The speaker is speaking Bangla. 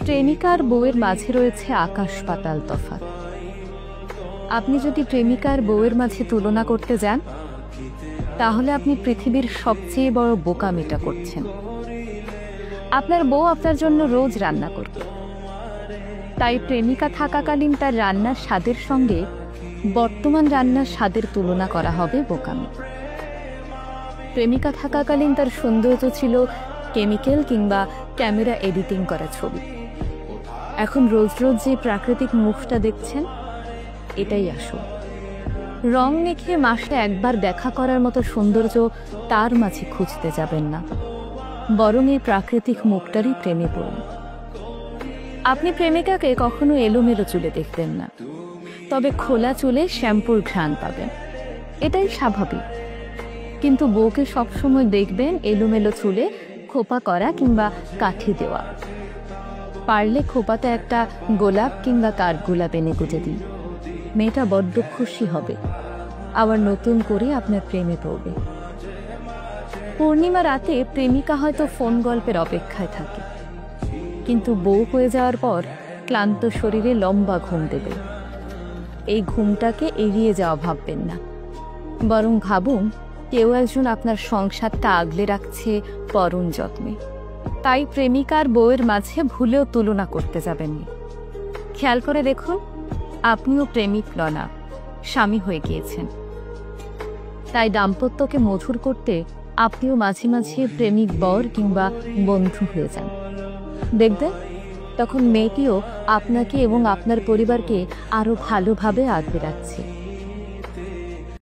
প্রেমিকা আর বউয়ের মাঝে রয়েছে আকাশ পাতাল তফাৎ। আপনি যদি প্রেমিকা আর বউয়ের মাঝে তুলনা করতে যান, তাহলে আপনি পৃথিবীর সবচেয়ে বড় বোকামিটা করছেন। আপনার বউ আপনার জন্য রোজ রান্না করবে, তাই প্রেমিকা থাকাকালীন তার রান্নার স্বাদের সঙ্গে বর্তমান রান্নার স্বাদের তুলনা করা হবে বোকামি। প্রেমিকা থাকাকালীন তার সৌন্দর্য ছিল কেমিক্যাল কিংবা ক্যামেরা এডিটিং করা ছবি। এখন রোজ রোজ যে প্রাকৃতিক মুখটা দেখছেন, এটাই আসল। রং মেখে মাসে একবার দেখা করার মতো সৌন্দর্য তার মাঝে খুঁজতে যাবেন না, বরং এই প্রাকৃতিক মুখটারই প্রেমে পড়ুন। আপনি প্রেমিকাকে কখনো এলোমেলো চুলে দেখবেন না, তবে খোলা চুলে শ্যাম্পুর ঘ্রাণ পাবেন, এটাই স্বাভাবিক। কিন্তু বউকে সবসময় দেখবেন এলোমেলো চুলে খোপা করা কিংবা কাঠি দেওয়া। পারলে খোপাতে একটা গোলাপ কিংবা কাঠগোলাপ এনে গুঁজে দিন, মেয়েটা বড্ড খুশি হবে, আবার নতুন করে আপনার প্রেমে পড়বে। পূর্ণিমা রাতে প্রেমিকা হয়তো ফোন গল্পের অপেক্ষায় থাকে, কিন্তু বউ হয়ে যাওয়ার পর ক্লান্ত শরীরে লম্বা ঘুম দেবে। এই ঘুমটাকে এড়িয়ে যাওয়া ভাববেন না, বরং ভাবুন কেউ একজন আপনার সংসারটা আগলে রাখছে পরম যত্নে। তাই প্রেমিকার বউয়ের মাঝে ভুলেও তুলনা করতে যাবেননি। খেয়াল করে দেখুন, আপনিও প্রেমিক নন, স্বামী হয়ে গিয়েছেন। তাই দাম্পত্যকে মধুর করতে আপনিও মাঝে মাঝে প্রেমিক বর কিংবা বন্ধু হয়ে যান। দেখবেন তখন মেয়েটিও আপনাকে এবং আপনার পরিবারকে আরো ভালোভাবে আগলে রাখছে।